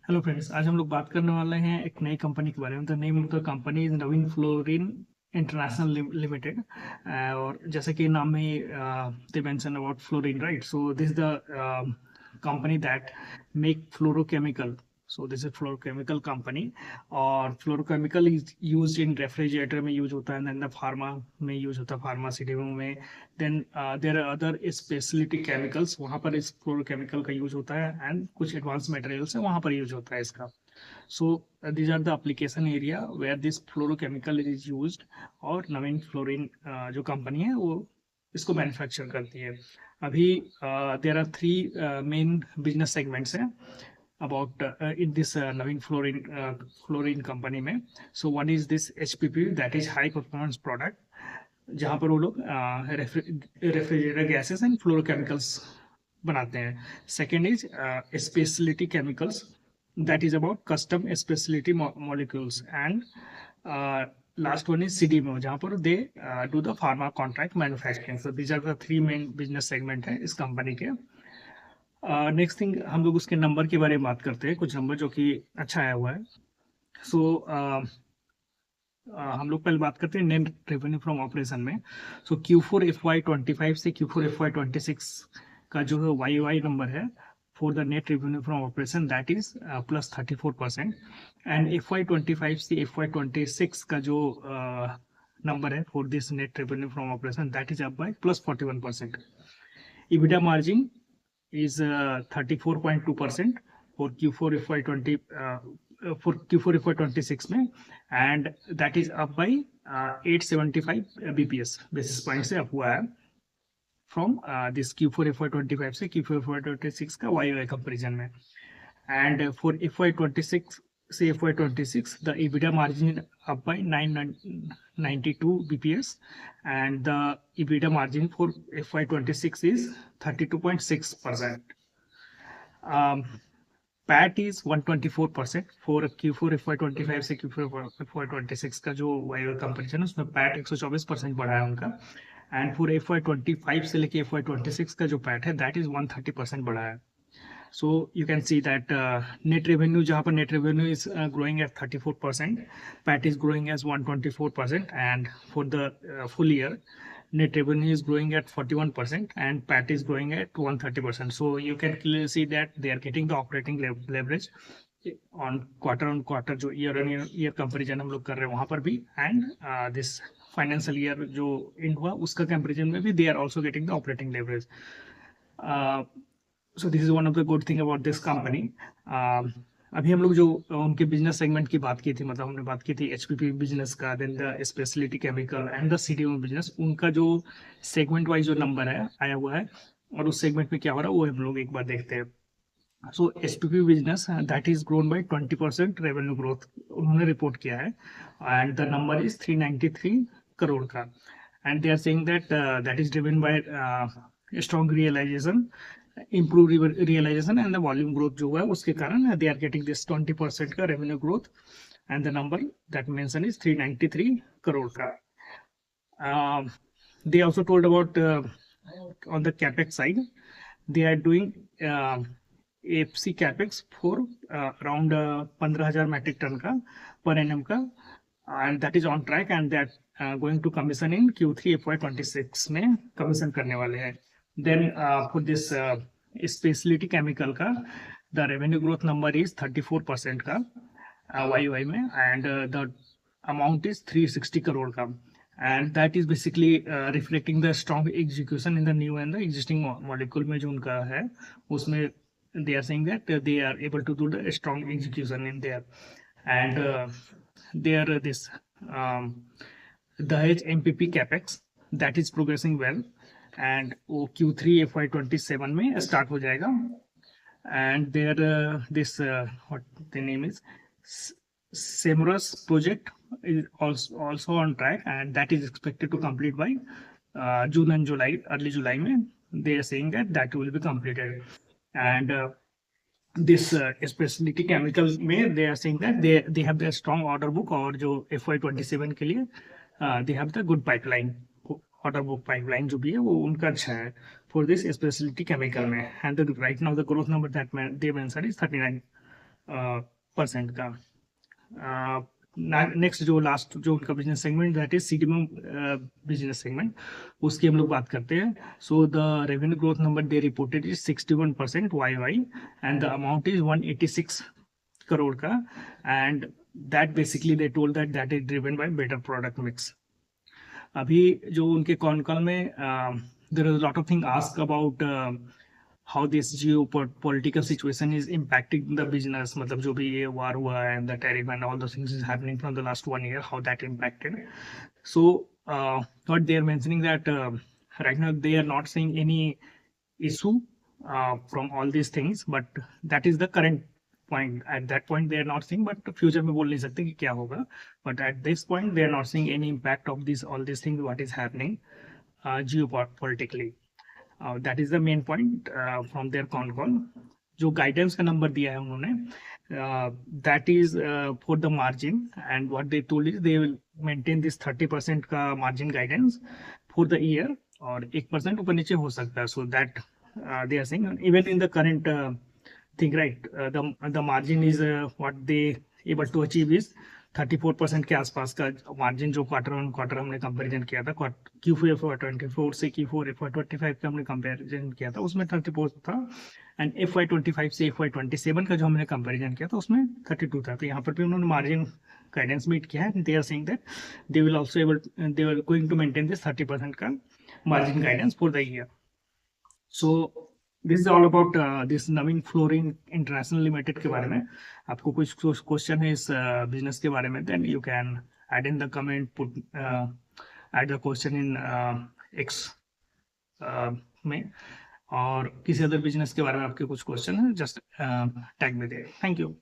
Hello friends, आज हम लोग बात करने वाले हैं एक नई कंपनी के बारे में। The name of the company is Navin Fluorine International Limited. और जैसे कि नाम में they mention about fluorine, right? So this the company that make fluorochemical. So this is fluorochemical company. और fluorochemical is used in refrigerator में use होता है, then the pharma में यूज होता है, फार्मास्यूटिकल में। Then there are other specialty chemicals, वहाँ पर इस फ्लोरोकेमिकल का यूज होता है, एंड कुछ एडवांस मटेरियल्स है वहाँ पर यूज होता है इसका। So these are the application area where this fluorochemical is used. और नवीन फ्लोरिन जो कंपनी है वो इसको मैन्युफैक्चर करती है। अभी there are three main business segments हैं about in this Navin fluorine company में. So one is this HPP, that is high performance product, जहाँ पर वो लोग रेफ्रिजरेटर गैसेस एंड फ्लोरोकेमिकल्स बनाते हैं. Second is specialty chemicals, that is about custom specialty molecules. And last one is CDMO, जहाँ पर they do the pharma contract manufacturing. So these are the three main business segment है इस company के. Next thing, हम लोग उसके number के बारे में बात करते हैं. कुछ नंबर जो कि अच्छा आया हुआ है. सो हम लोग पहले बात करते हैं नेट रेवेन्यू फ्रॉम ऑपरेशन में. सो Q4 FY25 से Q4 FY26 का जो है YY नंबर है for the net revenue from operation, that is plus 34%. And FY25 से FY26 का जो नंबर है for this net revenue from operation, that is up by plus 41%. EBITDA margin is 34.2% for Q4 FY20 for Q4 FY26 में, and that is up by 875 BPS basis point से up हुआ है from this Q4 FY25 से Q4 FY26 का YY comparison में. And for FY26 से FY26 the EBITDA margin up by 992 BPS, and the EBITDA margin for FY26 is 32.6%. PAT is 124% for Q4 FY25 से Q4 FY26 का जो YY comparison है उसमें PAT 124% बढ़ा है उनका. एंड फॉर FY25 से लेके FY26 का जो PAT है दैट इज 130% बढ़ा है. So you can see that net revenue, जहाँ पर net revenue is growing at 34%, PAT is growing as 124%, and for the full year, net revenue is growing at 41% and PAT is growing at 130%. So you can clearly see that they are getting the operating leverage on quarter जो year on year comparison हम लोग कर रहे हैं वहाँ पर भी, and this financial year जो end हुआ उसका comparison में भी they are also getting the operating leverage. So this is one of the good thing about this company. अभी हम लोग जो उनके बिजनेस सेगमेंट की बात की थी, मतलब हमने बात की थी HPP बिजनेस का, then the specialty chemical and the CDMO business, उनका जो सेगमेंट वाइज जो नंबर है आया हुआ है और उस सेगमेंट में क्या हो रहा है वो हम लोग एक बार देखते हैं. So HPP business that is grown by 20% revenue growth उन्होंने रिपोर्ट किया है, and the number is 393 crore का. And they are saying that that is driven by strong realization, improve realization and the volume growth जो है उसके कारण they are getting this 20% का revenue growth, and the number that mentioned is 393 crore का. They also told about on the capex side they are doing AFC capex for around 15,000 metric ton का per annum का, and that is on track, and that going to commission in Q3 FY26 में commission करने वाले हैं. Then for this specialty chemical का the revenue growth number is 34% का YY में, and the amount is 360 crore का. And that is basically reflecting the strong execution in the new and the existing molecule में जो उनका है उसमें they are saying that they are able to do the strong execution in there. And their this Dahej MPP capex that is progressing well, and वो Q3 FY27 में start हो जाएगा. And their this what the name is Semrus project is also on track, and that is expected to complete by June and July, early July में they are saying that that will be completed. And this specialty chemical में they are saying that they have their strong order book, और जो FY27 के लिए they have the good pipeline, order book pipeline जो भी है वो उनका अच्छा है for this specialty chemical में. And the right now the growth number that they mentioned is 39 percent का। नेक्स्ट जो लास्ट जो उनका business segment that is CDM business segment, उसकी हम लोग बात करते हैं। So the revenue growth number they reported is 61% YY and the amount is 186 crore का, and that basically they told that that is driven by better product mix. अभी जो उनके कॉन कॉल में there is lot of thing ask about how this geopolitical situation is impacting the business, मतलब जो भी ये war हुआ है and the tariff and all those things is happening from the last 1 year, how that impacted. So what they are mentioning that right now they are not seeing any issue from all these things, but that is the current point. At that point they are not seeing, but future में बोल नहीं सकते कि क्या होगा, but at this point they are not seeing any impact of this all these things what is happening geopolitically. That is the main point from their con call. जो guidance का number दिया है उन्होंने, that is for the margin, and what they told is they will maintain this 30% का margin guidance for the year, और 1% ऊपर नीचे हो सकता है। So that they are saying even in the current thing, right, the margin is what they able to achieve is 34% के आसपास का मार्जिन, जो क्वार्टर ऑन क्वार्टर हमने कंपैरिजन किया था, Q4 FY24 से Q4 FY25 का हमने कंपैरिजन किया था, उसमें 34 था, एंड FY25 से FY27 का जो हमने कंपैरिजन किया था उसमें 32 था। तो यहाँ पर भी उन्होंने मार्जिन गाइडेंस मीट किया है। They are saying that they will also able, they are going to maintain this 30% का margin guidance for the year. So this is all about this Navin Fluorine International Limited के बारे में। आपको कुछ question है इस बिजनेस के बारे में, then you can add in the comment, put add the question in X में, और किसी अदर बिजनेस के बारे में आपके कुछ क्वेश्चन है जस्ट टैग में दे। Thank you.